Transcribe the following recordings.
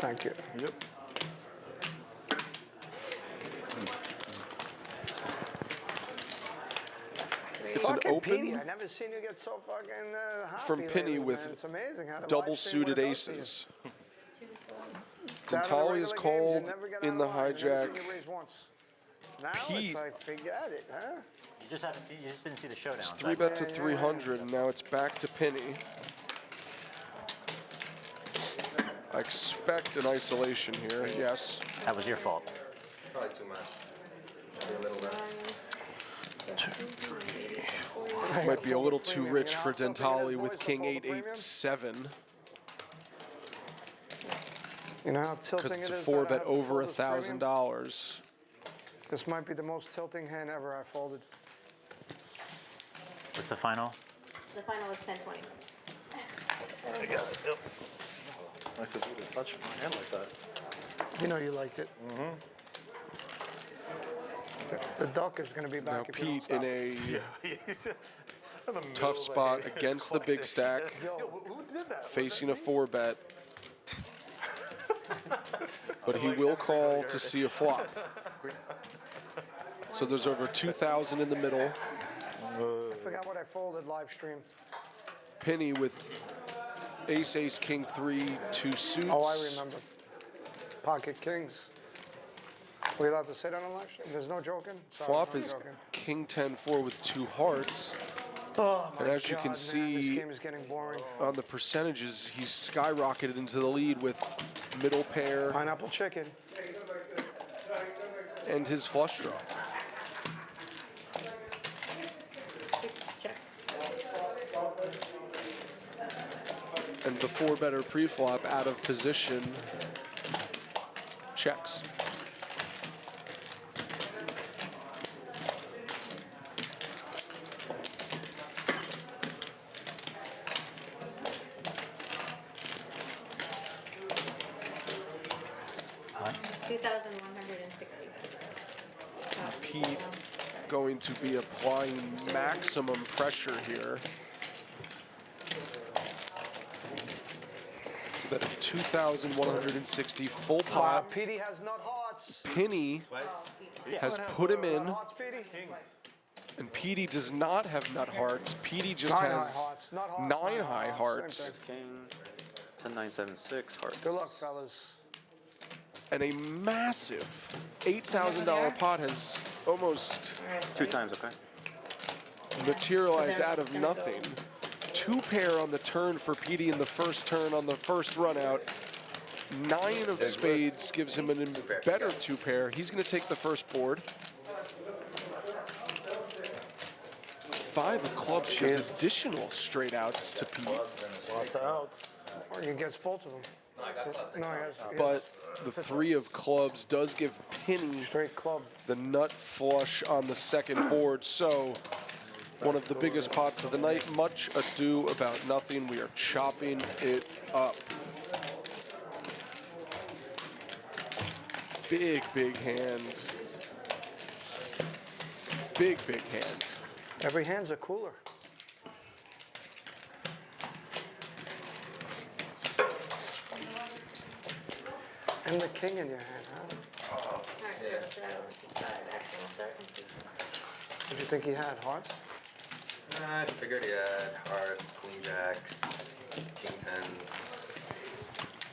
Thank you. Yep. It's an Fucking Petey, I open never seen you get so fucking happy from Penny lately, with man. It's amazing how the double live stream, what suited it does to you. aces. Out of the Dentale is regular games, you called never get in out the of line. I've never seen hijack. you raise once. Now Pete. it's like, forget it, huh? You just haven't seen. You just didn't see the showdown. It's 3-bet to Yeah, yeah, 300, and now it's back to Penny. I expect an isolation here, yes. That was your fault. Probably too much. Maybe a little bit. Might be a little too Premium, rich you know, for something that Dentale boys with will King call the 8-8-7, You know how tilting because it's it a is 4-bet that I have to over fold this premium? $1,000. This might be the most tilting hand ever I folded. What's the final? The final is 10-20. I got it. Yep. Nice of you to touch my hand like that. You know you liked it. The duck is going to be Now back if you Pete don't in stop. a tough spot against the big stack, Yo, who did that? facing a 4-bet. But he will call to see a flop. So there's over 2,000 in the middle. I forgot what I folded live stream. Penny with ace, ace, king, 3, 2 suits. Oh, I remember. Pocket kings. Were you allowed to say that on live stream? There's no joking? Sorry, Flop no is joking. king, 10, 4 with 2 hearts. Oh my And as you God, can man, see- this game is getting boring. On the percentages, he's skyrocketed into the lead with middle pair Pineapple chicken. and his flush draw. Check. And the 4-better pre-flop out of position checks. Huh? 2,160. Pete going to be applying maximum pressure here. So that at 2,160 full Wow, pot. Petey has nut hearts. Penny has put him Nut in, hearts, Petey? and Petey does not have nut hearts. Petey just Nine has high hearts. Nut hearts, 9 nut high hearts, hearts same King, 10-9-7-6, hearts. Good luck, fellas. and a massive $8,000 pot has almost 2 times, okay? materialized out of nothing. 2 pair on the turn for Petey in the first turn on the first run out. 9 of spades gives him a better 2 pair. He's going to take the first board. 5 of clubs gives additional straight outs to Pete. Lots of outs. Or he gets both of them. No, he has But the 3 of clubs does give Penny straight club. the nut flush on the second board. So one of the biggest pots of the night. Much ado about nothing. We are chopping it up. Big, big hand. Big, big hand. Every hand's a cooler. And the king in your hand, huh? What do you think he had? Hearts? I figured he had hearts, queen jacks, king tens.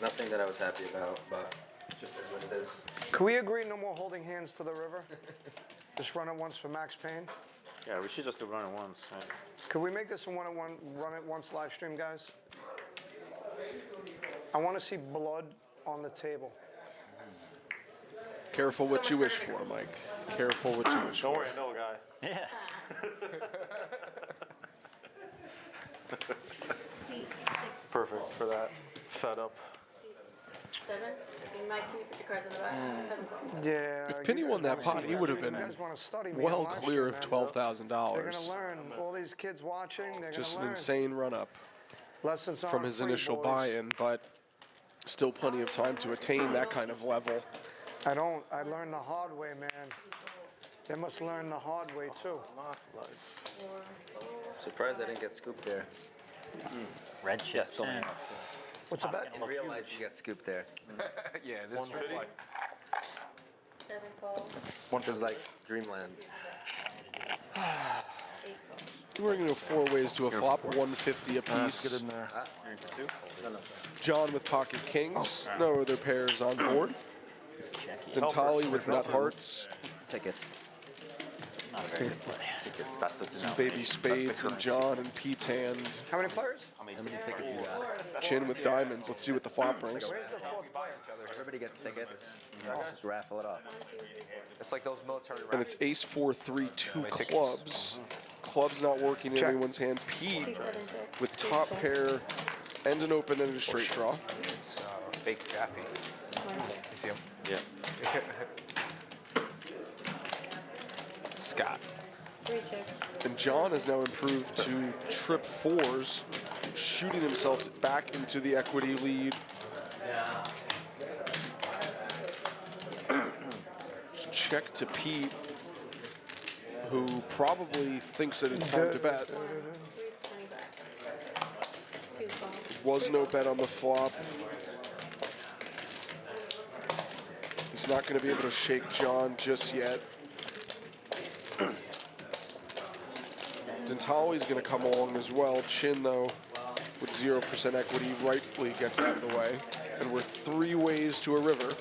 Nothing that I was happy about, but it just is what it is. Can we agree no more holding hands to the river? Just run it once for Max Payne. Yeah, we should just do run it once. Right? Can we make this a one-on-one, run it once live stream, guys? I want to see blood on the table. Careful what you wish for, Mike. Careful what you wish Don't for. worry, I know a guy. Yeah. Perfect for that. Fed up. 7. You might can you put your cards in the back? 7 clubs. Yeah. If Penny you won guys that wanna pot, see he that. would have You been guys wanna study me well on live clear stream, of man. $12,000. They're gonna learn. All these kids watching, they're Just gonna an learn. insane run-up Lessons from aren't his free, initial boys. buy-in, but still plenty of time to attain that kind of level. I learned the hard way, man. They must learn the hard way too. Not like. Surprised I didn't get scooped there. Red chips. so in. many What's the bet? In real life, you get scooped there. Yeah, this is like 7 call, This is like dreamland. 8 call. We're going to go 4 ways to a flop, 150 apiece. get in there. John with pocket kings. No other pairs on board. Dentali with nut hearts. Tickets. Not a very good play. That's the Some baby spades in John and Pete's hand. How many players? How many tickets you got? Chin with diamonds. Let's see what the flop brings. Where's the fourth player? Everybody gets tickets. Just raffle it off. It's like those military And it's ace 4 3 2 clubs. Clubs not working in Check. anyone's hand. Pete 7 check. with top pair and an open and a straight draw. It's fake Jaffe. 1 check. You see him? Yeah. Scott. 3 check. And John has now improved to trip 4s, shooting himself back into the equity lead. Check to Pete, who probably thinks that it's time to bet. 325. 2 call. Was no bet on the flop. He's not going to be able to shake John just yet. Dentali's going to come along as well. Chin, though, with 0% equity, rightly gets out of the way. And we're 3 ways to a river.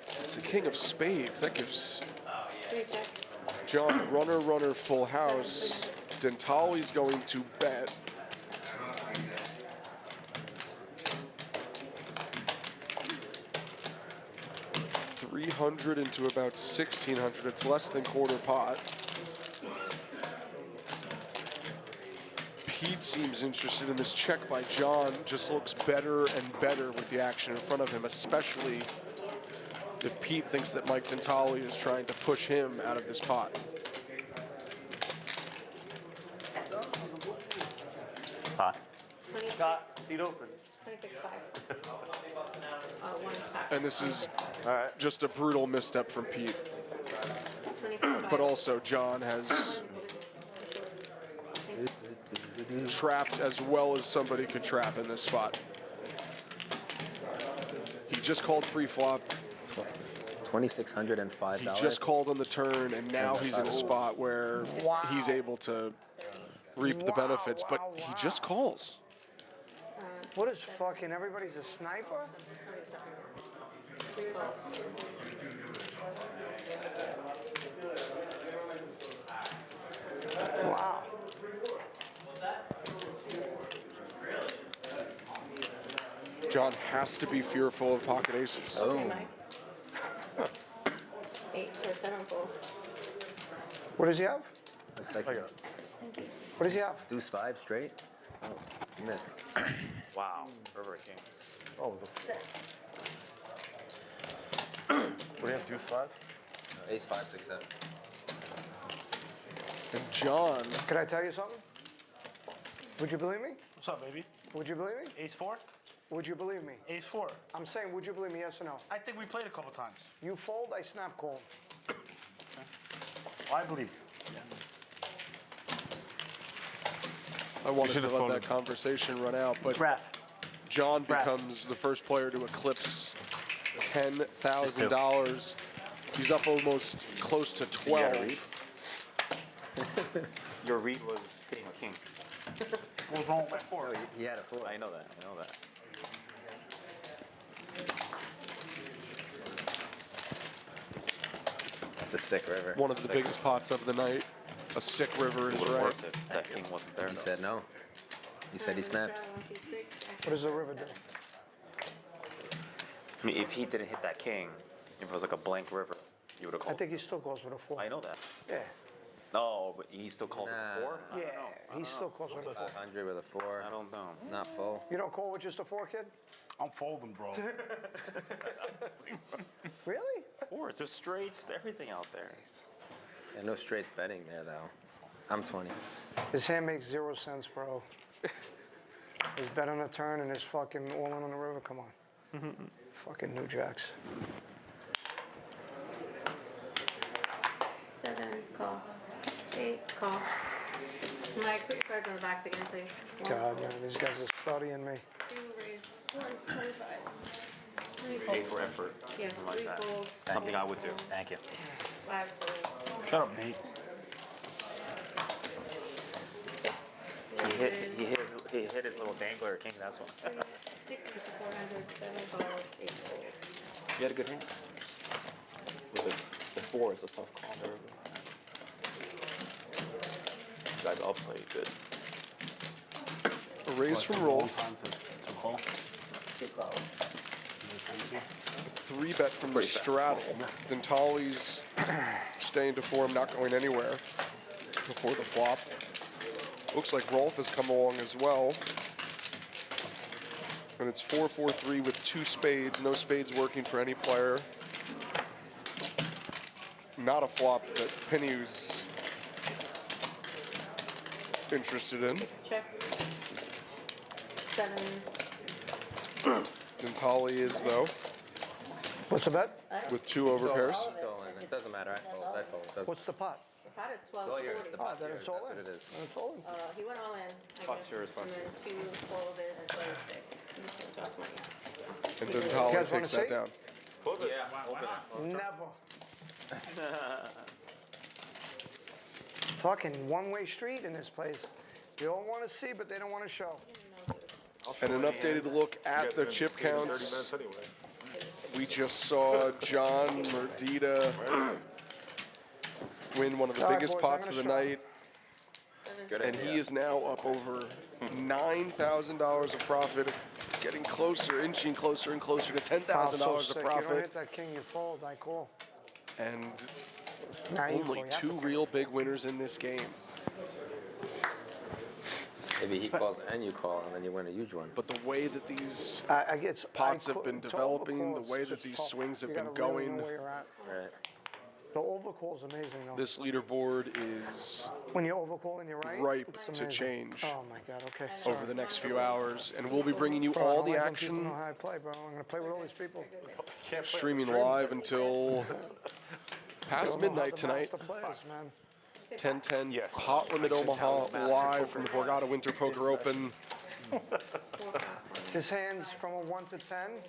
It's the king of spades. That gives 3 check. John runner, full house. Dentali's going to bet. $300 into about $1,600. It's less than quarter pot. Pete seems interested in this check by John. Just looks better and better with the action in front of him, especially if Pete thinks that Mike Dentali is trying to push him out of this pot. Pot. 26. Scott, seat open. 26 5. 1 pack. And this is All right. just a brutal misstep from Pete. 26 But also, John has trapped as well as somebody could trap in this spot. He just called pre-flop. $2,605. He just called on the turn, and now he's in a spot where he's able to reap the benefits, but he just calls. What is fucking, everybody's a sniper? Wow. John has to be fearful of pocket aces. Oh, 8 or 7 call. What does he have? looks like What does he have? deuce 5 straight. Oh, missed. Wow. River King. Oh, What do you have? Deuce 5? Ace 5, 6, 7. And John, can I tell you something? Would you believe me? What's up, baby? Would you believe me? Ace 4? Would you believe me? Ace 4. I'm saying, would you believe me, yes or no? I think we played a couple times. You fold, I snap call. I believe you. I wanted to should've let folded. that conversation run out, but Raf. John Brad. becomes the first player to eclipse $10,000. He's up almost close to 12. Your read was hitting a king. What was wrong with my 4? He had a 4. I know that. I know that. That's a sick river. One of the biggest pots of the night. A sick river is Would have right. worked if that king wasn't there. He though. said no. He said he snaps. What does the river do? I mean, if he didn't hit that king, if it was like a blank river, you would have I called. think he still calls with a 4. I know that. Yeah, No, but he still calls Nah. it a 4? I yeah, don't know. I he don't still know. calls with a 4. 500 with a 4. I don't know. Not full. You don't call with just a 4, kid? I'm folding, bro. Really? 4s, there's straights, everything out there. Yeah, no straights betting there, though. I'm 20. His hand makes 0 sense, bro. His bet on a turn and his fucking all in on the river, come on. Fucking New Jacks. 7 call. 8 20, call. Mike, put your cards on the box again, please. God, man, these guys are studying me. 2 raise, 1, 25. 3 A fold. for effort. Yes, like 3 that. fold. Something I would do. Thank you. 5 fold. Shut up, Nate. He hit his little dangler king, that's why. 6 to 400, 7 calls, 8 fold. You had a good hand. The 4 is a tough call there. You guys all played good. A raise from Rolf. Time to call. A 3-bet from the straddle. Dentali's staying to form, not going anywhere before the flop. Looks like Rolf has come along as well. And it's 4-4-3 with 2 spades. No spades working for any player. Not a flop that Penny's interested in. Check. 7. Dentali is, though, What's the bet? with 2 overpairs. It's all in. It doesn't matter. I fold. Doesn't- What's the pot? The pot is It's all yours. 1240. The Oh, pot's then yours. it's That's all what in. it is. It's all in. He went all in, I Pot's guess. yours, And then 2 folded and played 6. You should adjust money. And You Dentali guys takes wanna that down. Never. Fucking one-way street in this place. They all want to see, but they don't want to show. And an updated look at the chip counts. We just saw John Merdita win one of the All right, biggest boys, I'm pots of gonna the show. night, Good and idea. he is now up over $9,000 of profit, getting closer, inching closer and closer to $10,000 Wow, so of sick. You don't profit, hit that king, you fold. I call. and Now you call. only You have 2 to call. real big winners in this game. Maybe he calls and you call, and then you win a huge one. But the way that these I get pots have been developing, the way that these tough. swings have You been gotta really know going. where you're at. Right. The overcall's amazing, though. This leaderboard is When you overcall and you're right, ripe it's to amazing. change Oh my God. Okay. over sorry. the next few hours, and we'll be bringing you Bro, I all don't the like when people action know how I play, bro. I'm gonna play with all these people. streaming live until past They don't know how midnight the tonight. master players, man. 10:10 Hot Limit Omaha live from the Borgata Winter Poker Open. This hand's from a 1 to 10.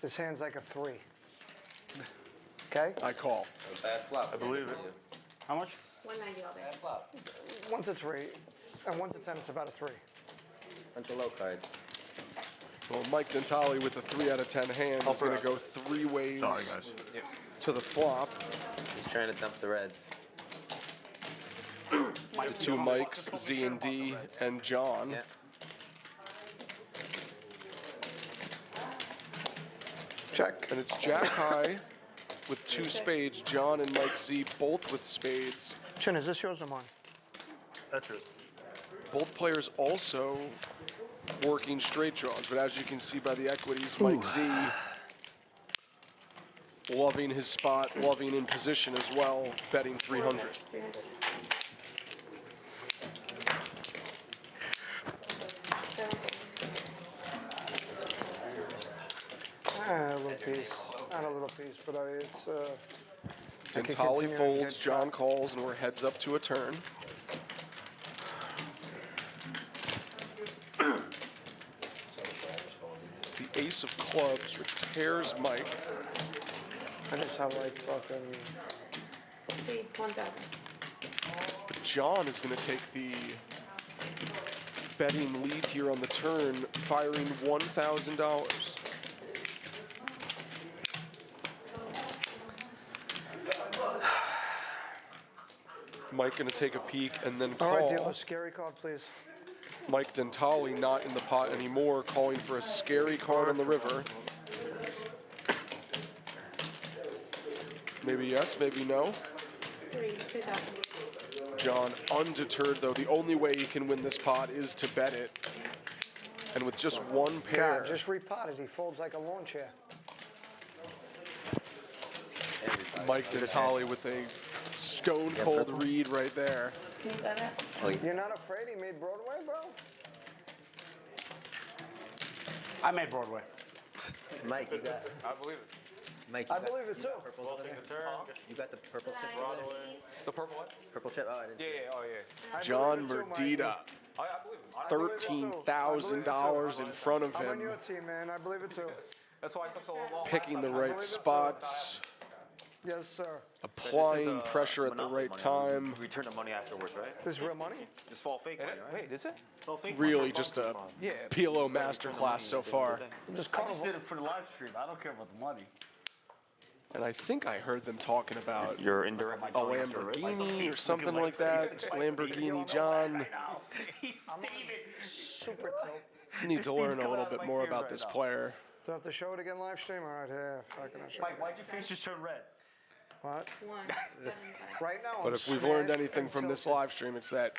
This hand's like a 3. Okay? I call. Bad flop. I believe it. How much? 190 all day. 1 to 3. And 1 to 10, it's about a 3. Bunch of low cards. Well, Mike Dentali with a 3 out of 10 hand is going to go 3 ways Sorry, guys. to the flop. He's trying to tempt the Reds. The 2 Mikes, Z and D, and John. Yeah. Check. And it's Jack High with 2 spades. John and Mike Z both with spades. Chin, is this yours or mine? That's it. Both players also working straight draws, but as you can see by the equities, Mike Z loving his spot, loving in position as well, betting 300. 300. A little piece. Not a little piece, but it's, I could Dentali continue and folds, get John trapped. calls, and we're heads up to a turn. It's the ace of clubs, which pairs Mike. I just have like fucking. See, 1,000. But John is going to take the betting lead here on the turn, firing $1,000. Mike going to take a peek and then All right, call. deal a scary card, please. Mike Dentali not in the pot anymore, calling for a scary card on the river. Maybe yes, maybe no. 2,000. John undeterred though. The only way he can win this pot is to bet it. And with just one pair, God, just repotted. He folds like a lawn chair. Mike Dentali with a stone cold read right there. Can you bet it? You're not afraid he made Broadway, bro? I made Broadway. Mike, you got it. I believe it. Mike, I believe it too. purple over there? You got the purple chip? Nine, The purple one? Purple chip? Oh, I didn't Yeah, see it. yeah, oh yeah. I John believe it too, Merdita, Mikey. I believe it. $13,000 in front of I'm on him, your team, man. I believe it too. That's why I took so long. picking the believe right it. spots, Yes, sir. applying pressure at the right time. Return the money afterwards, right? This is real money? Just fall fake money, right? Wait, is it? Fall fake Really money. just a Yeah. PLO masterclass so far. Just I carnival. just did it for the live stream. I don't care about the money. And I think I heard them talking about You're indirect. a Lamborghini or something like that. Lamborghini John. Super tilt. Need to learn a little bit more about this player. Do I have to show it again live stream? All right, here. Fucking I'll show Mike, it. why'd your face just turn red? What? 175. Right now, But I'm if we've learned smacked anything and from this tilted. live stream, it's that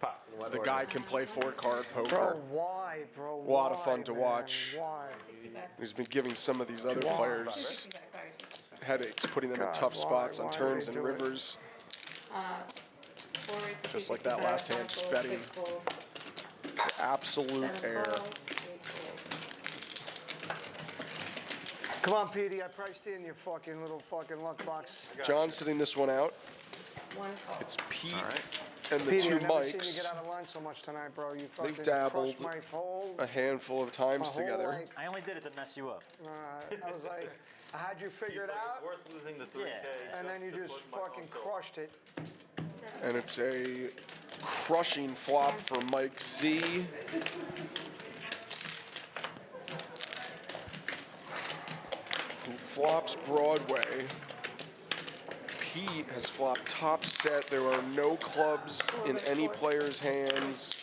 What the order? guy can play four-card Bro, poker. why, bro? A lot of fun Why, to man? watch. Why? 65. He's been giving some of these other players 65, sorry. headaches, putting them in God, tough why? spots on Why do turns they and do it? rivers. Four raise to Just like that 265, last hand, five just fold, betting. six fold, Absolute seven air. fold, eight fold. Come on, Petey. I priced in your fucking little fucking luck box. John sitting this one out. One call. It's Pete and the Petey, two I've never seen you mics get out of line so much tonight, bro. You fucking dabbled crushed my whole, a handful of my times whole, together. like, I only did it to mess you up. I was like, I had you figured out, Worth losing the 3K. and then you just fucking crushed it. And it's a crushing flop for Mike Z. Who flops Broadway. Pete has flopped top set. There are no clubs in any player's hands.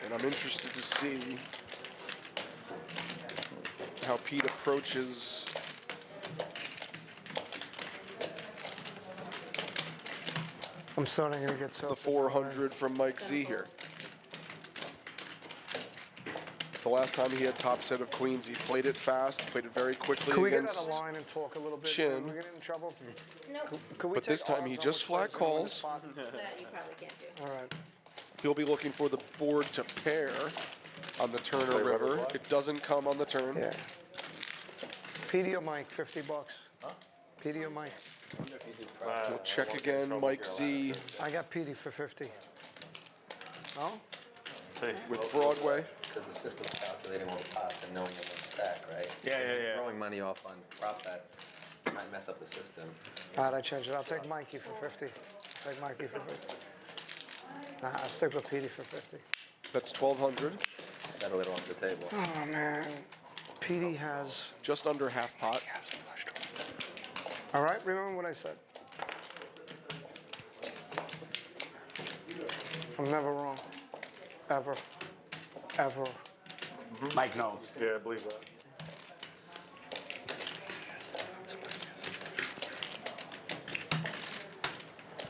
And I'm interested to see how Pete approaches I'm starting to get so. the 400 from Mike Z here. The last time he had top set of queens, he played it fast, played it very quickly Can we get out against. of line and talk a little bit? Chin. Can we get in trouble? Nope, Could we But this take time he odds on just which flat player's gonna win the calls. spot? that you probably can't do. All right. He'll be looking for the board to pair on the turn or river. It doesn't come on the turn. Yeah. Petey or Mike, $50. Petey or Mike? We'll check again, Mike Z I got Petey for 50. No? with Broadway. Because the system's calculating all the pots and knowing it won't stack, right? Yeah, yeah, yeah. Throwing money off on prop bets might mess up the system. All right, I changed it. I'll take Mikey for 50. Take Mikey for 50. Nah, I'll stick with Petey for 50. That's 1,200. Got a little off the table. Oh, man. Petey has... Just under half pot. All right, remember what I said. I'm never wrong. Ever. Ever. Mike knows. Yeah, I believe that.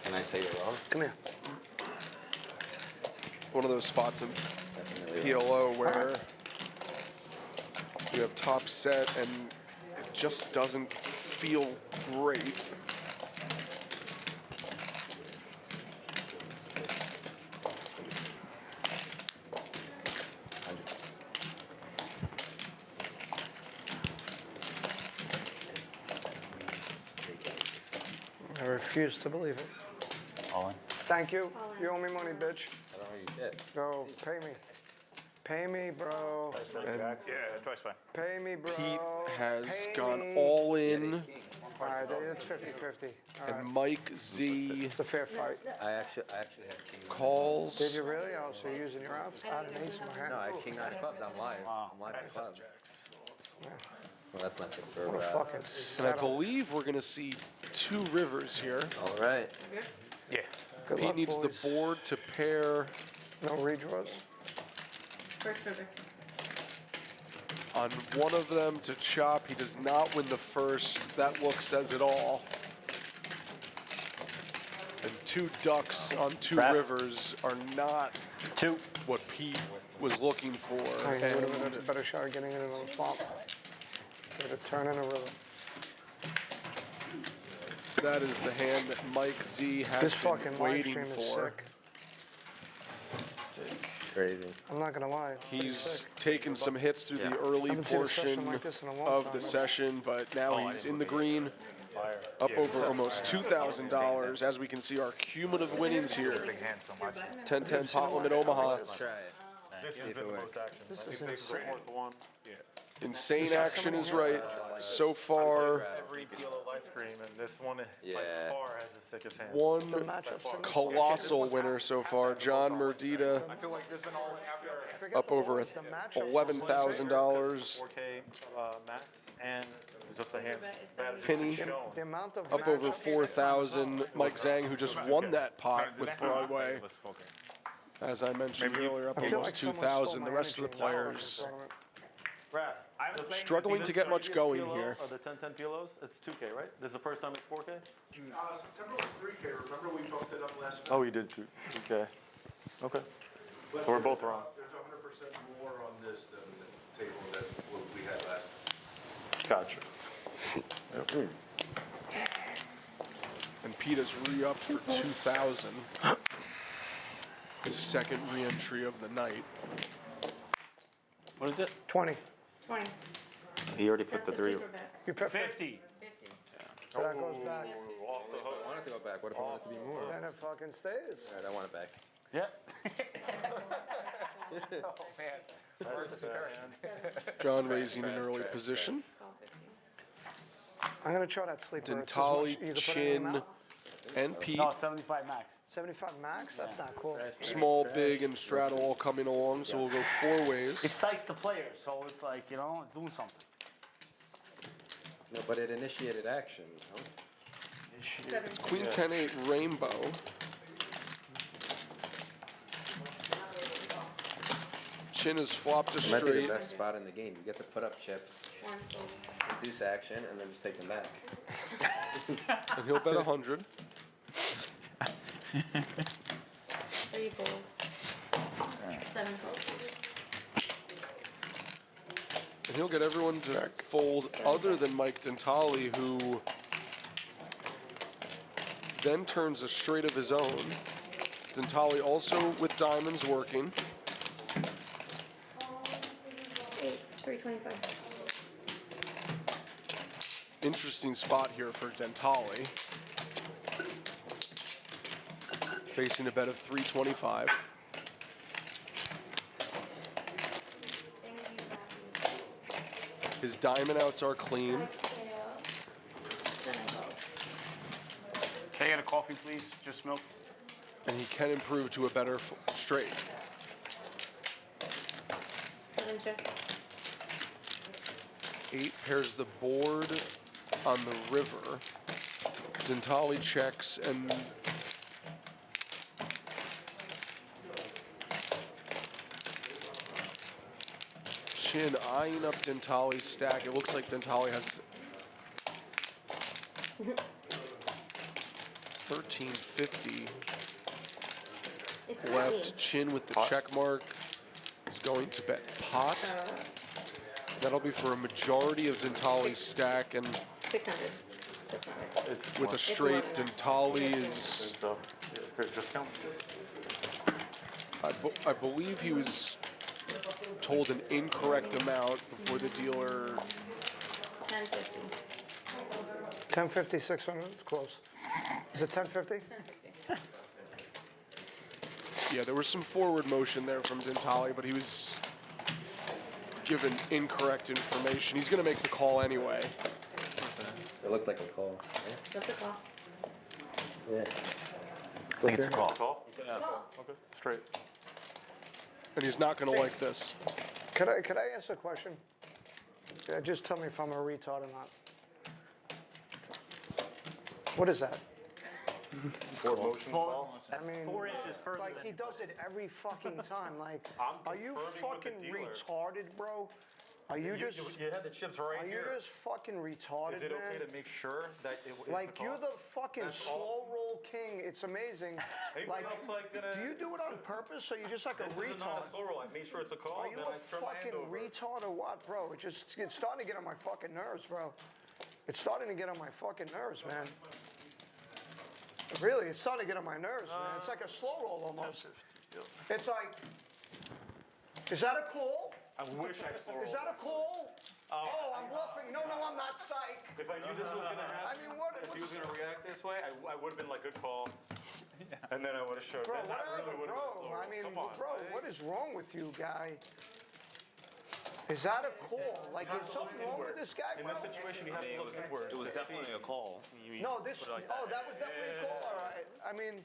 Can I say you're wrong? Come here. One of those spots in Definitely wrong. PLO where you have top set and it just doesn't feel great. I refuse to believe it. All in. Thank you. All in. You owe me money, bitch. I don't know you did. Go, pay me. Pay me, bro. And Yeah, twice fine. Pay me, bro. Pete has Pay gone me. all in, All right, it's 50-50. All right. and Mike Z It's a fair fight. I actually had king. Did calls. you really? Oh, so you're using your outs? I had an ace in my hand. No, I had king nine of clubs. I'm live. I'm live in clubs. Well, that's not good for What a fucking And I setup. believe we're going to see two rivers here. All right. Yeah. Good Pete luck, needs the boys. board to pair Uh, No redraws? First river. on one of them to chop. He does not win the first. That look says it all. And two ducks on two Wrap. rivers are not Two. what Pete was looking for. I would have And had a better shot of getting it in on the flop. With a turn and a river. That is the hand that Mike Z has This fucking been live waiting stream is for. sick. Crazy. I'm not gonna lie. it's pretty He's sick. taken some hits through the early Haven't seen a session portion like this in a long of time. the session, but now he's in the green, up over almost $2,000. As we can see, our cumulative winnings here. Big hand so much. 10-10 pot limit Omaha. Let's try it. This has See if been it the works. most action. This Like, is if they insane. support the one. Yeah. Insane action is right. So far, Every PLO live stream, and this one by Yeah. far has the sickest hand. one Matchups. colossal winner so far. John Merdita I feel like there's been all after up over $11,000. 4K max and just a hand. Penny The amount of up over matchups- 4,000. Mike Zhang, who just won that pot with Broadway, as I mentioned earlier, up I feel almost like someone 2,000. stole The my rest of the energy in the players tournament. struggling to get much going here. The 10-10 PLOs, it's 2K, right? This is the first time it's 4K? September was 3K, remember we bumped it up last Oh, you did too. Okay. Okay. So we're both wrong. There's 100% more on this than the table that we had last. Gotcha. And Peta's re-upped for 2,000. His second re-entry of the night. What is it? 20. 20. He already put That's the three. super bet. You put 50. 50. So that goes back. I want it to go back. What if I want it to be more? Then it fucking stays. Alright, I want it back. Yep. John raising an early position. Call 50. I'm gonna try that sleeper. It's as much- Dentali, you can put it in Chin, and out. and Pete. No, 75 max. 75 max? That's not cool. Small, big, and straddle all coming along, so we'll go 4 ways. It psychs the players, so it's like, you know, it's doing something. No, but it initiated action. Huh? It's Queen 10-8 Rainbow. Chin has flopped a It might be the straight. best spot in the game. You get to put up chips, One fold. reduce action, and then just take them back. And he'll bet 100. 3 fold. 7 fold. And he'll get everyone to fold other than Mike Dentali, who then turns a straight of his own. Dentali also with diamonds working. 8. 325. Interesting spot here for Dentali. Facing a bet of 325. His diamond outs are clean. Then I fold. Can I get a coffee, please? Just milk. And he can improve to a better straight. 7 check. 8 pairs the board on the river. Dentali checks and Chin eyeing up Dentali's stack. It looks like Dentali has 1350 It's left. Chin with the check mark is going to bet pot. That'll be for a majority of Dentali's stack, and 600. 600. It's with a straight, Dentali is, So, here's discount. I believe he was told an incorrect amount before the dealer. 1050. 1050, 600. It's close. Is it 1050? 1050. Yeah, there was some forward motion there from Dentali, but he was given incorrect information. He's going to make the call anyway. It looked like a call. That's a call. Yeah. I think it's a call. Call? Yeah. Okay. Straight. And he's not going to like this. Could I ask a question? Yeah, just tell me if I'm a retard or not. What is that? Forward motion call. I mean, 4 inches further like than he does it every fucking time. Like, I'm are you confirming with the fucking dealer. retarded, bro? Are you just You had the chips right are you here. just fucking retarded, Is it man? okay to make sure that it is Like the you're call? the fucking That's slow all. roll king. It's amazing. Anybody else like gonna? do you do it on purpose or you just like a This is not retard? a slow roll. I made sure it's a call. Are you then I a turn my hand fucking over. retard or what, bro? It's starting to get on my fucking nerves, bro. It's starting to get on my fucking nerves, man. Really, it's starting to get on my nerves, man. It's like a slow roll almost. It's like, is that a call? I wish I slow rolled. Is that a call? Oh, I'm bluffing. No, I'm not psych. If I knew this was gonna happen, I mean, what? if he was gonna react this way, I would have been like, good call. And then I would have showed. Bro, Then that whatever, really would've been bro. slow. I mean, Come on, bro, man. what is wrong with you, guy? Is that a call? Like, is something wrong with this guy, In bro? this situation, you have to look inward. It was definitely a call. No, this. Oh, that was definitely a call. All right. I mean,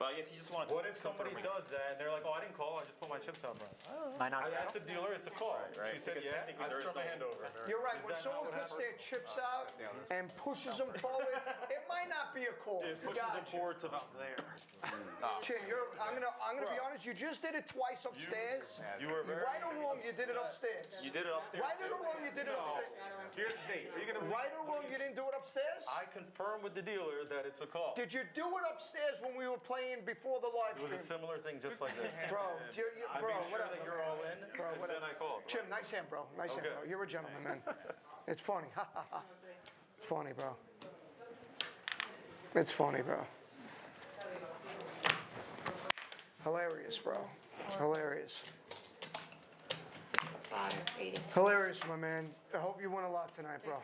But I guess he just wanted What to if somebody confirm it. does that and they're like, oh, I didn't call, I just put my chips out, bro? Might not I asked the dealer, it's a call. right. She said, Because yeah, technically I there is turned my no- hand over. you're right. Is When that someone not what puts their happened? chips out and pushes them forward, it might not be a call. It pushes them Gotcha. forward to about there. Chin, I'm gonna be honest. You just did it twice upstairs. You were very. Right or wrong, you did it upstairs. You did it upstairs. Right or wrong, you did it upstairs. Here's the thing, are you gonna? Right or wrong, you didn't do it upstairs. I confirmed with the dealer that it's a call. Did you do it upstairs when we were playing before the live It was a stream? similar thing just like this. Bro, I bro, made sure whatever. that you're all in, Bro, and whatever. then I called. Chim, nice hand, bro. Nice hand, Okay. bro. You're a gentleman, man. It's funny. Ha ha ha. It's funny, bro. It's funny, bro. Hilarious, bro. Hilarious. 5, 80, Hilarious, my man. I hope you win a lot tonight, bro.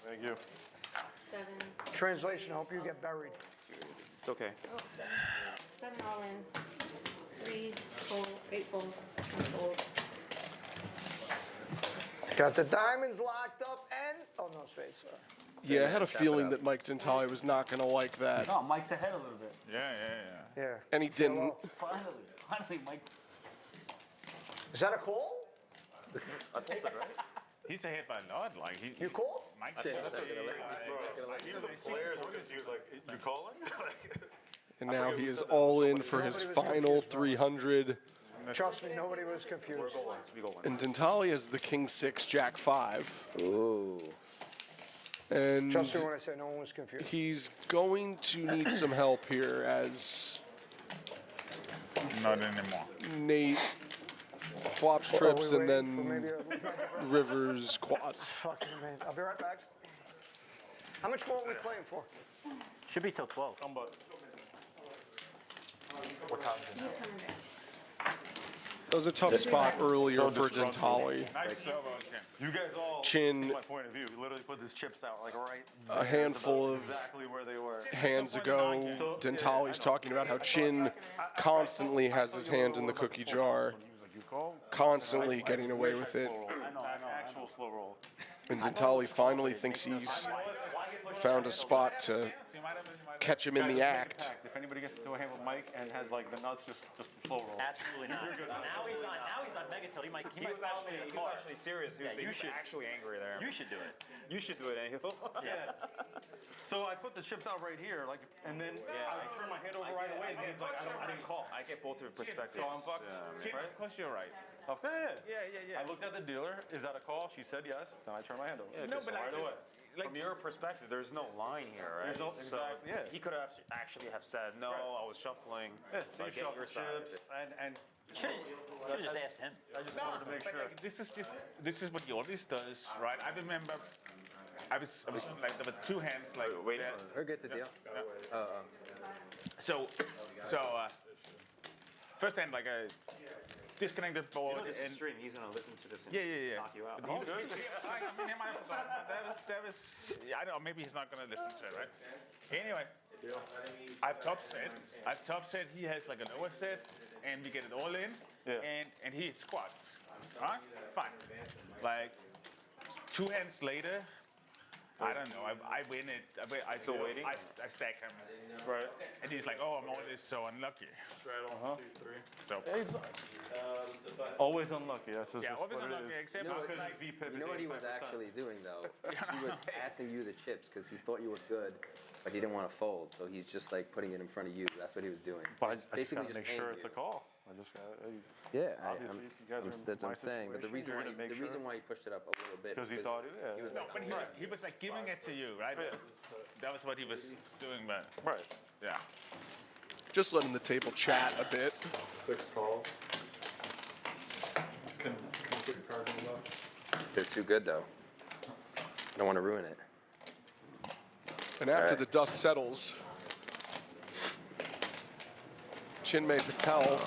Thank you. 7, Translation, I hope you get buried. It's okay. 7 all in. 3 fold, 8 fold, 1 fold. Got the diamonds locked up and, oh no, space. Yeah, I had a feeling that Mike Dentale was not going to like that, No, Mike's ahead a little bit. Yeah. and he didn't. Finally, Mike. Is that a call? I told it, right? He's a hit by nod, like he. You called? Mike Bro, even the players were confused, like, you calling? And now he is all in for his final 300. Trust me, nobody was confused. And Dentale has the King 6, Jack 5. Ooh. And Trust me when I say no one was confused. he's going to need some help here as Not anymore. Nate flops Are trips we and waiting for maybe then a Rivers quads. fucking amazing. I'll be right back. How much more are we playing for? Should be till 12. What time is it now? He's coming back. That was a tough spot earlier for disruptive. Dentale. Nice serve on Chin. You guys all Chin- see my point of view. He literally put his chips out like right A handful of exactly where they were. hands ago, Dentale's talking about how Chin constantly has his hand in the cookie jar, He was like, you call? constantly getting away with it. I know. Actual slow roll. And Dentale finally thinks he's found a spot to catch him in the act. If anybody gets into a hand with Mike and has like the nuts, just slow roll. Absolutely not. Now he's on Megatil. He might He was foul me actually, in he the was car. actually serious. He was, Yeah, he you was should- actually angry there. You should do it. You should do it, Angel. Yeah. So I put the chips out right here, like, and then I turn my head over right away, and he's like, I didn't call. I get both your perspectives. So I'm fucked. Chin, of course you're right. Okay. Yeah. I looked at the dealer. Is that a call? She said yes. Then I turned my hand over. Yeah, No, but right like- away. From your perspective, there's no line here, right? There's no- So exactly, yeah. he could have actually have said, no, I was shuffling. Yeah, So so I you get shuffle your side of chips, it. and Should have just asked him. I just wanted to make But sure. like, this is what he always does, right? I remember I was like there were two hands like Wait, there. We're good to deal. So first hand like I disconnected board This is and stream. He's gonna listen to this and yeah. knock you out. But he was- I mean, he might have forgotten, but that was yeah, I don't know, maybe he's not gonna listen to it, right? Anyway, I've top set, he has like a lower set, and we get it all in, Yeah. and he squats. Right? Fine. Like 2 hands later, I don't know. I win it. I Still waiting? I stack him. Right. And he's like, oh, I'm always so unlucky. Uh-huh. So, Yeah, he's always unlucky. That's just yeah, always what unlucky, it is. except Not because because his VPIP You know what he was 85%. actually doing though? He was passing you the chips because he thought you were good, but he didn't want to fold. So he's just like putting it in front of you. That's what he was doing. But He's I just gotta make paying sure it's a you. call. I just gotta, Yeah, obviously, if you guys are in that's my what I'm saying. But the situation, reason you're why gonna make the reason sure. why he pushed it up a little bit Because he thought, yeah. he was no, like, but he was like giving it to you, right? That was what he was doing, but Right. yeah. Just letting the table chat a bit. 6 calls. Can put your card in the box. they're too good though. I don't want to ruin it. And after Alright. the dust settles, Chinmay Patel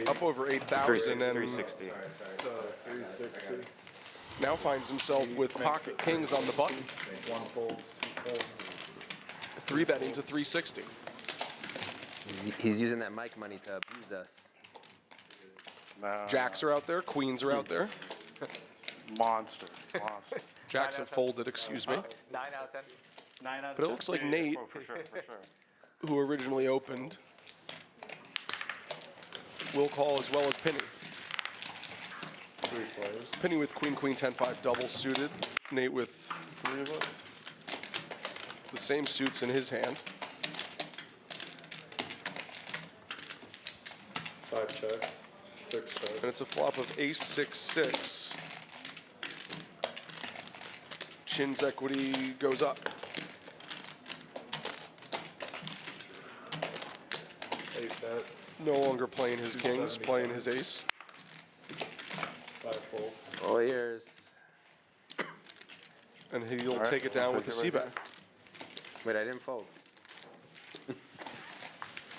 up over 8,000 and 360. 360. now finds himself with pocket kings on the button, 1 fold, 2 folds. 3-betting to 360. He's using that mic money to abuse us. Jacks are out there, queens are out there. Monster. Jacks have folded, excuse me, 9 out of 10. 9 out of But it 10? looks like Yeah, Nate- For sure, for sure. who originally opened. Will call as well as Penny. 3 players. Penny with queen, queen, 10-5 double suited. Nate with 3 of us? the same suits in his hand. 5 checks. 6 checks. And it's a flop of ace 6-6. Chin's equity goes up. 8 bets. No longer playing his kings, playing his ace. 5 folds. All ears. And he'll All right, take it down with the take it C-bet. right Wait, I didn't fold.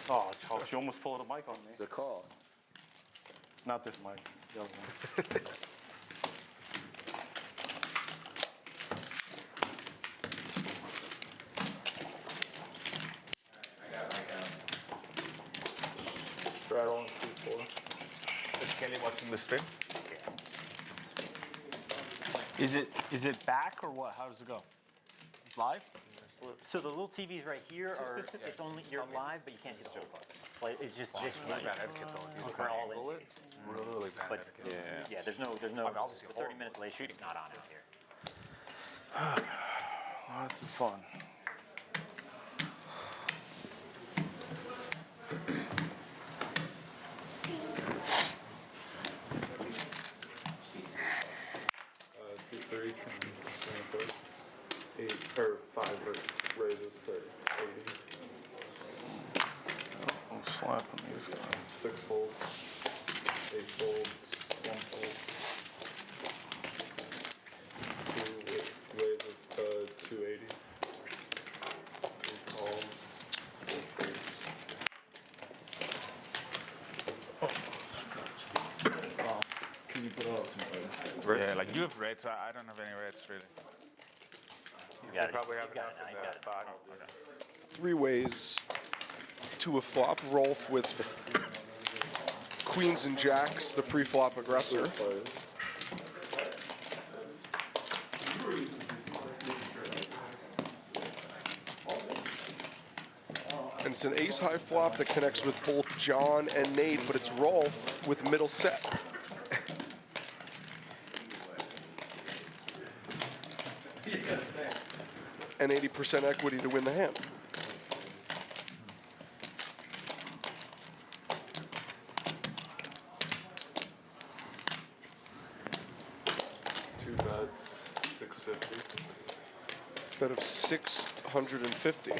Oh, she almost pulled a mic on me. It's a call. Not this mic. The other one. Straddle and C4. Is Kelly watching the stream? Is it back or what? How does it go? It's live? So the little TVs right here are, it's only, you're live, but you can't see the whole part. Like, it's just you. For all in. Really bad But, etiquette. yeah, there's no, the 30-minute delay shooting's not on out here. That's fun. C3 can swing first. 8 or 5 raises to 80. I'm slapping these guys. 6 folds. 8 folds. 1 fold. 2 raises to 280. 3 calls. 4 folds. Can you put out some Yeah, like you have reds. I don't have any reds really. He's got it. Probably He's have got enough it now, of he's got that it. bottom. 3 ways to a flop. Rolf with queens and jacks, the pre-flop aggressor. players? And it's an ace-high flop that connects with both John and Nate, but it's Rolf with middle set. And 80% equity to win the hand. Two bets, 650. Bet of 650.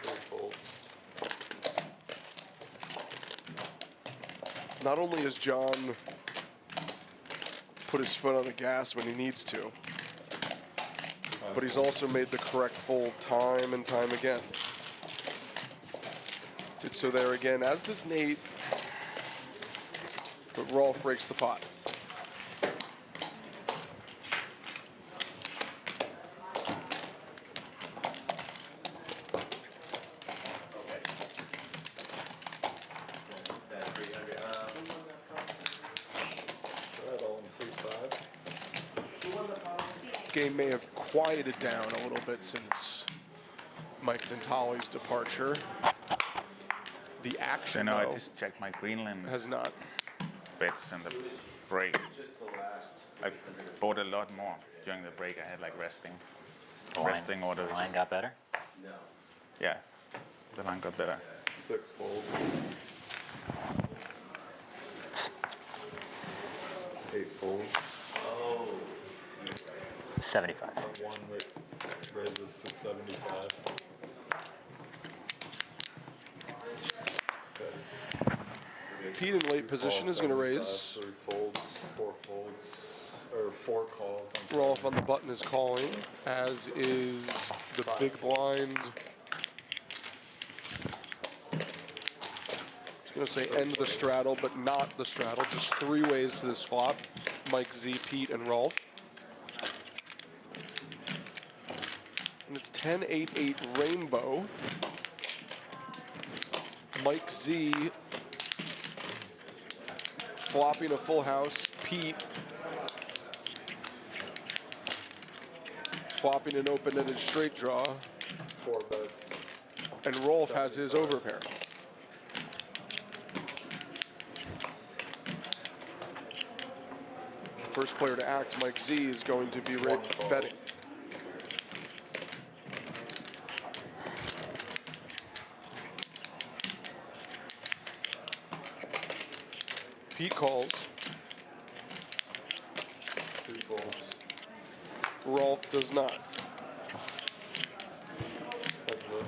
Three folds. Not only has John put his foot on the gas when he needs to, but he's also made the correct fold time and time again. Did so there again, as does Nate, but Rolf breaks the pot. game may have quieted down a little bit since Mike Dentale's departure. The action, I though, just checked my Greenland has not. bets in the break. I bought a lot more during the break. I had like resting orders. The line got better? Yeah, the line got better. 6 folds. 8 folds. 75. One raises to 75. Pete in late position is going to raise. 3 folds, 4 folds, or 4 calls. Rolf on the button is calling, as is the big blind. I was going to say end the straddle, but not the straddle. Just 3 ways to this flop. Mike Z, Pete, and Rolf. And it's 10-8-8 rainbow. Mike Z flopping a full house. Pete flopping an open-ended straight draw. 4 bets. And Rolf has his overpair. First player to act, Mike Z, is going to be betting. Pete calls. 2 folds. Rolf does not. Heads up.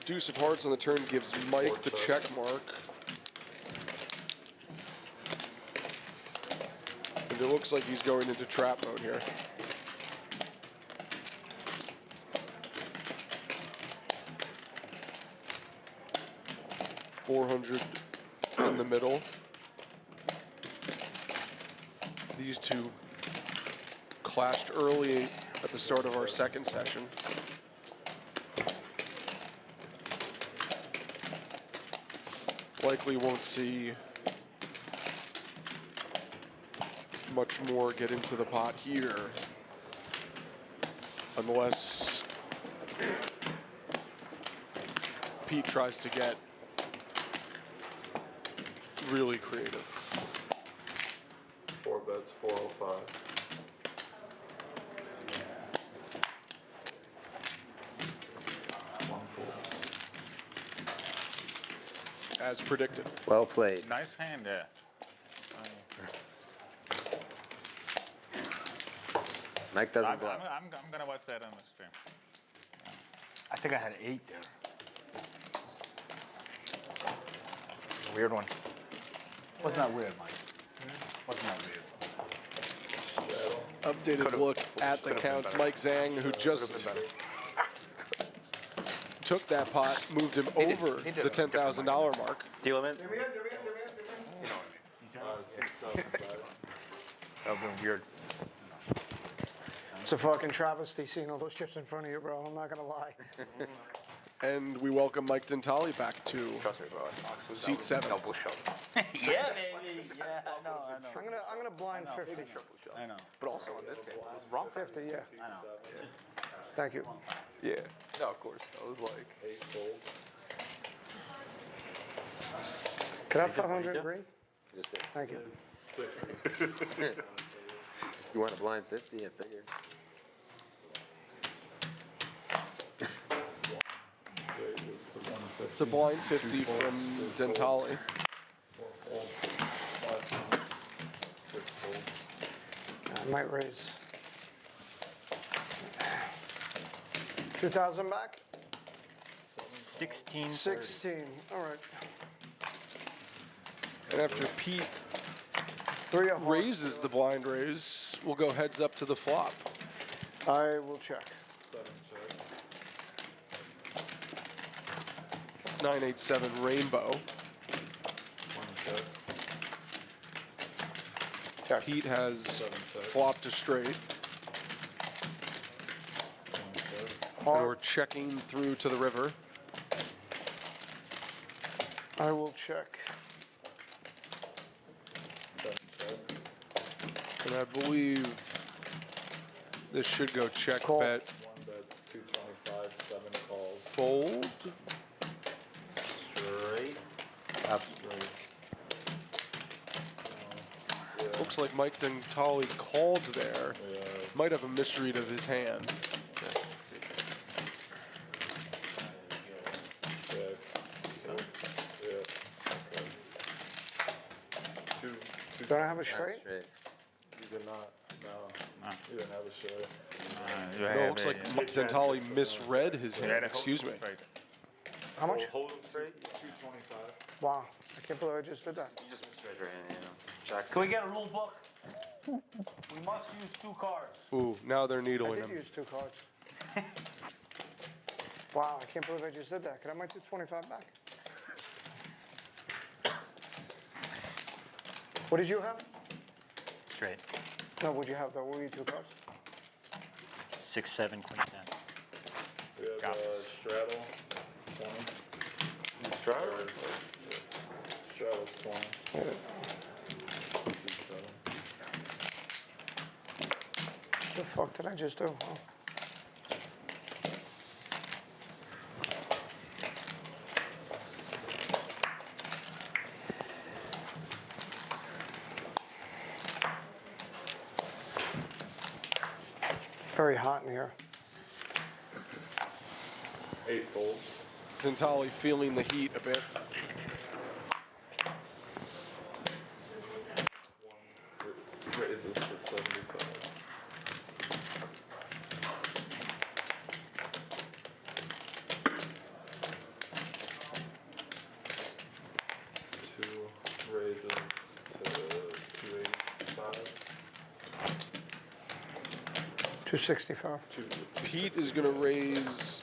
Deuce of hearts on the turn gives Mike the check mark. And it looks like he's going into trap mode here. $400 in the middle. These two clashed early at the start of our second session. Likely won't see much more get into the pot here unless Pete tries to get really creative. 4 bets, 405. As predicted. Well played. Nice hand there. Mike doesn't I'm bluff. gonna watch that on the stream. I think I had 8 there. Weird one. Wasn't that weird, Mike? Wasn't that weird? Updated look at the counts. Mike Zhang, who just took that pot, moved him over he did the a $10,000 mark. Deal limit? That would've been weird. It's a fucking travesty seeing all those chips in front of you, bro. I'm not gonna lie. And we welcome Mike Dentale back to Trust me, bro. seat 7. Double shot. Yeah, baby. Yeah, I know. I'm gonna blind 50. I know. But also on this game, it was wrong. 50, yeah. I know. Thank you. Yeah. No, of course. I was like, 8 folds. Could I have 500 green? Just did. Thank you. You want a blind 50? I figured. Raises to 150. It's a blind 50 from Dentale. 4 folds. 5 folds. 6 folds. I might raise. 2,000 back? 16. 16. All right. And after Pete 3 of hearts. raises the blind raise, we'll go heads up to the flop. I will check. 7 check. 987 rainbow. 1 check. Check. Pete has 7 check. flopped to straight. 1 check. And we're Heart. checking through to the river. I will check. And I believe this should go check Call. bet One bet's 225, 7 calls. fold. Straight. Straight. Looks like Mike Dentale called there. Yeah. Might have a misread of his hand. Don't I have a straight? Straight. You did not. No. You didn't have a straight. No, it looks like Mike Dentale misread his hand. Excuse me. How much? Hold him straight. 225. Wow, I can't believe I just did that. You just misread your hand, you know. Jack Can we get a rule book? We must use 2 cards. Ooh, now they're I needling did him. use 2 cards. Wow, I can't believe I just did that. Can I have my 225 back? What did you have? Straight. No, what'd you have though? What were your 2 cards? 6, 7, queen 10. We have straddle, 20. Straddle? Straddle's 20. Yeah. 7. What the fuck did I just do? Oh. Very hot in here. 8 folds. Dentale feeling the heat a bit. Raises to 75. Two raises to 285. 265. Pete is going to raise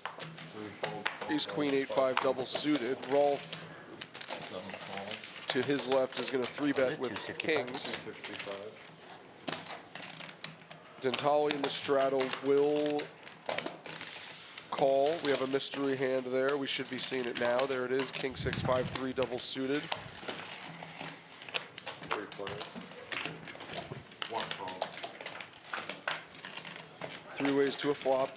3 folds. ace queen 8-5 double suited. Rolf 7 calls. to his left is going to 3-bet with kings. 265. Dentale in the straddle will call. We have a mystery hand there. We should be seeing it now. There it is. King 6-5-3 double suited. 3 players. 1 call. 3 ways to a flop.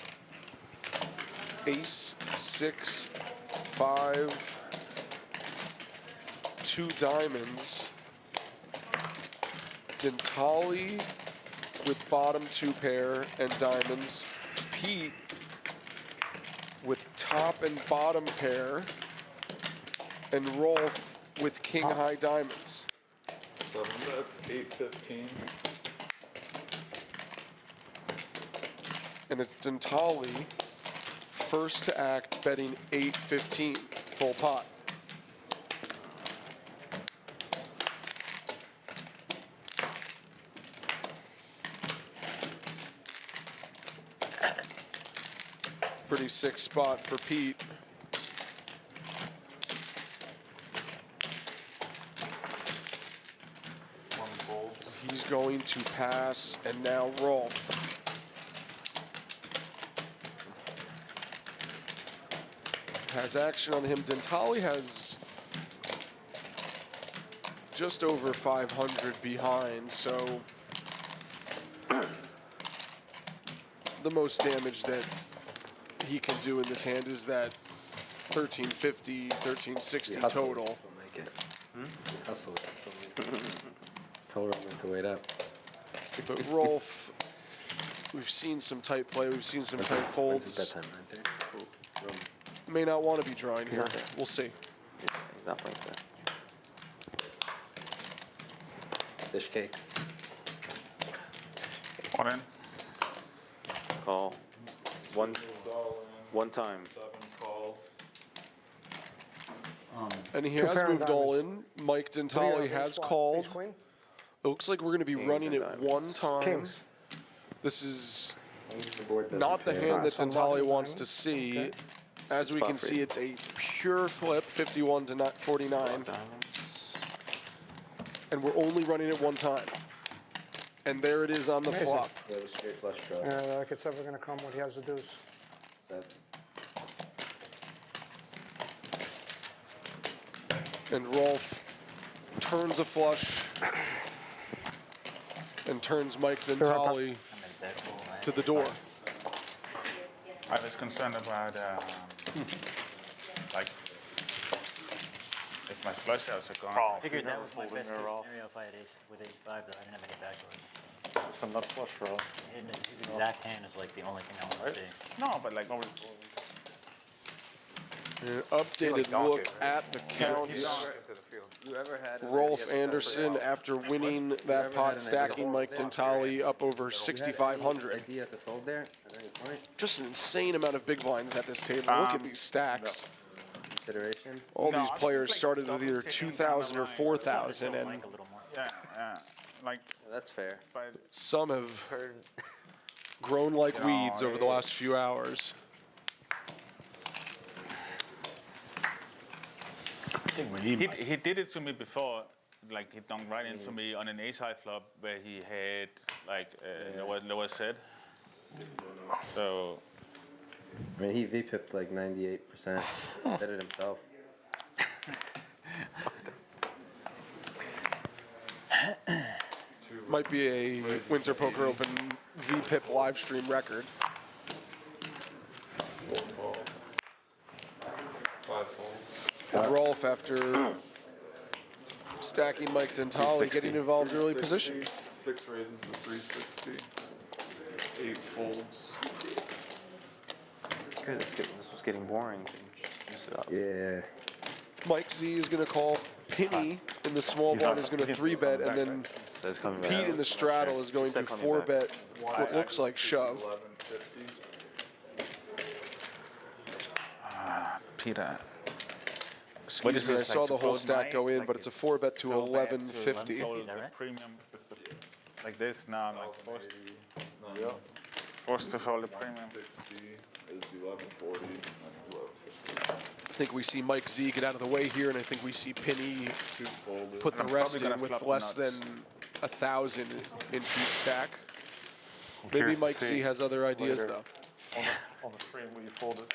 Ace 6-5. 2 diamonds. Dentale with bottom 2 pair and diamonds. Pete with top and bottom pair. And Rolf with king high diamonds. 7 bets, 815. And it's Dentale first to act, betting 8-15 full pot. Pretty sick spot for Pete. One fold. He's going to pass, and now Rolf. Has action on him. Dentale has just over 500 behind, so the most damage that he can do in this hand is that 1350, 1360 total. Make it. Hustle it. Told her to wait up. But Rolf, we've seen some tight play, we've seen some tight folds. Bedtime right there. Cool. May not want to be drawing here. not there. We'll see. He's not playing fair. Fish cakes. One in. Call. One All in. time. 7 calls. And he Two has pair of moved all in. Mike Dentale has called. Ace queen? It looks like we're going to be Kings running and it diamonds. one time. Kings. This is The board doesn't not the care. hand that Some Dentale lucky wants to diamonds. see. Okay. As we Spot can free. see, it's a pure flip, 51 to 49, Diamonds. and we're only running it one time. And there it is on the Amazing. flop. Yeah, it was straight flush draw. Yeah, like it's ever gonna come when he has a deuce. 7. And Rolf turns a flush and turns Mike Dentale to the door. I was concerned about, like, if my flush outs are gone. I figured that was my best case scenario if I had ace with ace 5, but I didn't have any backdoors. From that flush draw. His exact hand is like the only thing I want to see. No, but like, An updated look at the counts. Whoever had Rolf Anderson, after winning that pot, stacking Mike Dentale up over 6,500. idea to fold there at any point? Just an insane amount of big blinds at this table. Look at these stacks. Consideration? All No, these I think players like started with double either kicking 2,000 or down the line. 4,000, and Like a little more. yeah, like, Yeah, that's fair. but some have grown like weeds over the last few hours. he did it to me before. Like, he dunked right into me on an ace high flop where he had, like, lower set. So, I mean, he VPIP'd like 98%. Did it himself. Might be a Winter Poker Open VPIP live stream record. 5 folds. And Rolf, after stacking Mike Dentale, getting involved early position. 6 raises to 360. 8 folds. Good, this was getting boring. Juice it up. Yeah. Mike Z is going to call Penny in the small blind, is going to 3-bet, and then So it's coming back. Pete in the straddle is going to 4-bet what looks like shove. 1150. Peter. Excuse me, I saw the whole stack go in, but it's a 4-bet to 1150. Fold the premium like this now. I'm like forced to fold the premium. 60 is 1140. That's 1150. I think we see Mike Z get out of the way here, and I think we see Penny 2 folded. put the I'm rest probably in gonna with flop the less nuts. than 1,000 in Pete's stack. Maybe Mike Z has other ideas, though. On the screen where you fold it.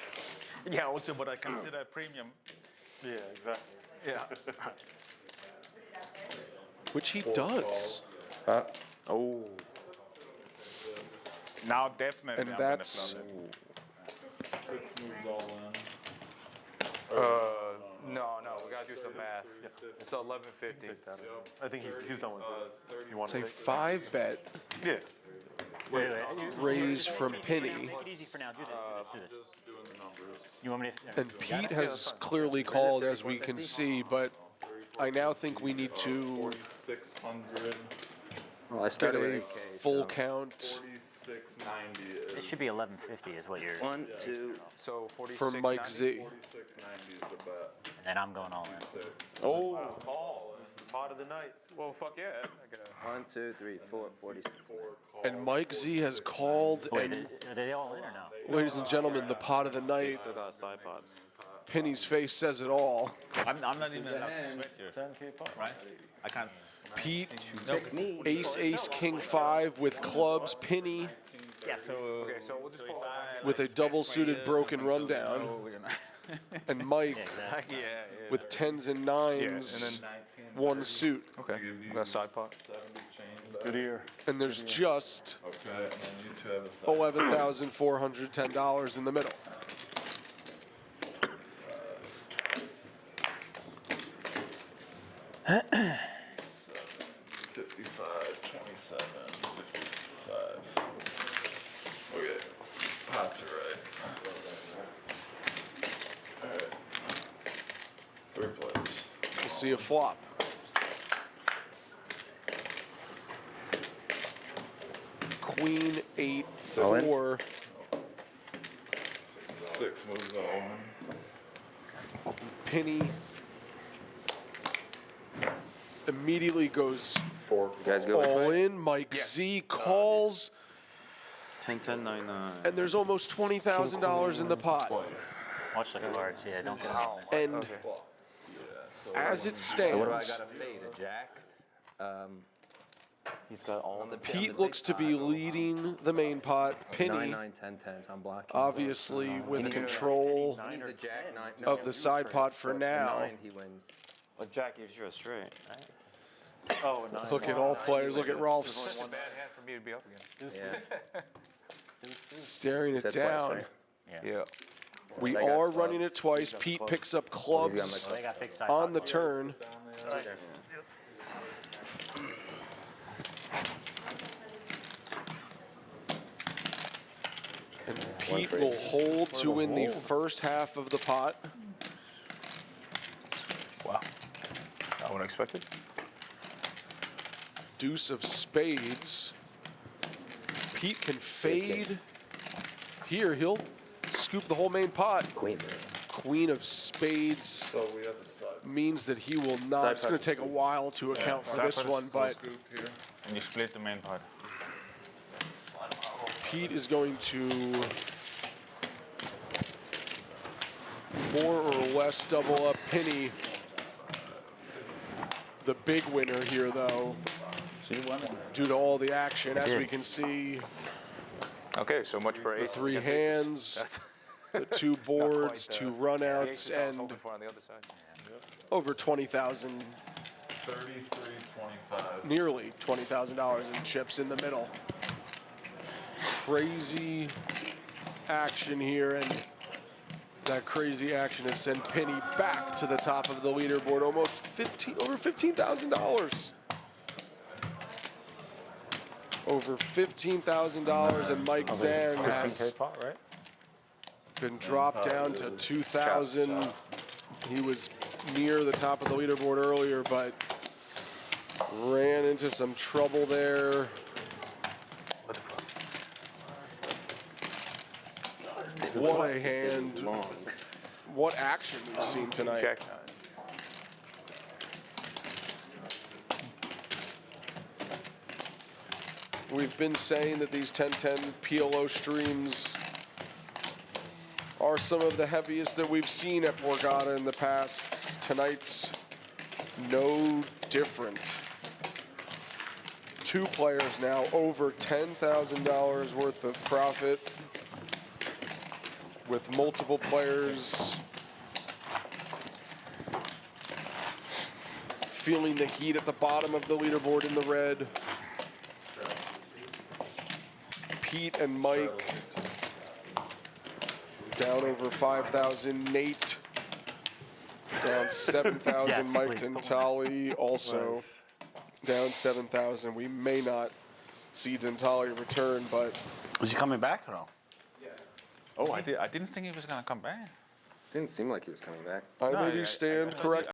Yeah, also, but I consider a premium. Yeah, exactly. Yeah. Which he does. Oh. Now definitely. And I'm gonna that's flop it. 6 moves all in. No, we gotta do some math. It's 1150. I think he's done with this. You want it's a to take 5-bet Yeah. Wait. raise from Penny. Make it easy for now. Do this. Just doing the numbers. You want me to? And Pete has clearly called, as we can see, but I now think we need to 4600. Well, I get started a with 8K. full count 4690 is. It should be 1150 is what you're. 1, 2. So 46. from Mike Z. 4690 is the bet. And then I'm going all in. 6. Oh, call. Part of the night. Well, fuck yeah. I gotta. 1, 2, 3, 4, 46. And Mike Z has called, Wait, and are they all in or no? ladies and gentlemen, the pot of the night. Still got side pots. Penny's face says it all. I'm not even allowed to sweat here, 10K pot. right? I can't. Pete, Pick me. ace, ace, king 5 with clubs. Penny Yeah. Okay, so we'll just pull. with a double suited broken rundown. And Mike Exactly. Yeah. with 10s and 9s, and then- one suit. Okay. We got a side pot. 70 chain bet. Good ear. And there's just Okay, and then you 2 have a side. $11,410 in the middle. 55, 27, 55. Okay, pots are right. Alright. 3 players. We'll see a flop. Queen 8 All in? 4. 6 moves all in. Penny immediately goes 4 You guys go with all Mike? in. Mike Z calls, 10, 10, 9, 9. and there's almost $20,000 in the pot. Watch the cards. Yeah, don't get them. And as it stands, So what do I got to fade? A jack? He's got all the Pete looks to be leading the main pot. 9, Penny, 9, 10, 10. So I'm blocking. obviously, with control He needs a jack, 9. of the side pot for now. 9, he wins. Well, Jack gives you a straight. Right? Oh, a 9. Look at all players. Look at Rolf's One bad hand for me to be up again. Yeah. staring it Said twice, down. right? Yeah. We They got are clubs. running it twice. Pete picks up clubs They got fixed side on the pots. turn. And Pete will hold to win the first half of the pot. Wow. Not what I expected. Deuce of spades. Pete can fade. Here, he'll scoop the whole main pot. Queen. Queen of spades So we have the side means that he will not. It's going to take a while to account for this one, but scoop here. And you split the main pot. Pete is going to more or less double up Penny. The big winner here, though, So you won. due to all the action, as we can see. Okay, so much for The aces. 3 against aces. hands, That's the 2 boards, quite, 2 the runouts, aces I was and hoping for on the other side. over 20,000, 33-25. nearly $20,000 in chips in the middle. Crazy action here, and that crazy action has sent Penny back to the top of the leaderboard, almost over $15,000. Over $15,000, and Mike Zhang has pot, right? been dropped down to 2,000. He was near the top of the leaderboard earlier, but ran into some trouble there. What a hand. What action we've seen tonight. Jack 9. We've been saying that these 10-10 PLO streams are some of the heaviest that we've seen at Borgata in the past. Tonight's no different. 2 players now over $10,000 worth of profit, with multiple players feeling the heat at the bottom of the leaderboard in the red. Pete and Mike down over 5,000. Nate down 7,000. Yes, Mike please, come on. Dentali also down 7,000. We may not see Dentali return, but Was he coming back or no? Yeah. Oh, I didn't think he was gonna come back. Didn't seem like he was coming back. I No, maybe stand corrected.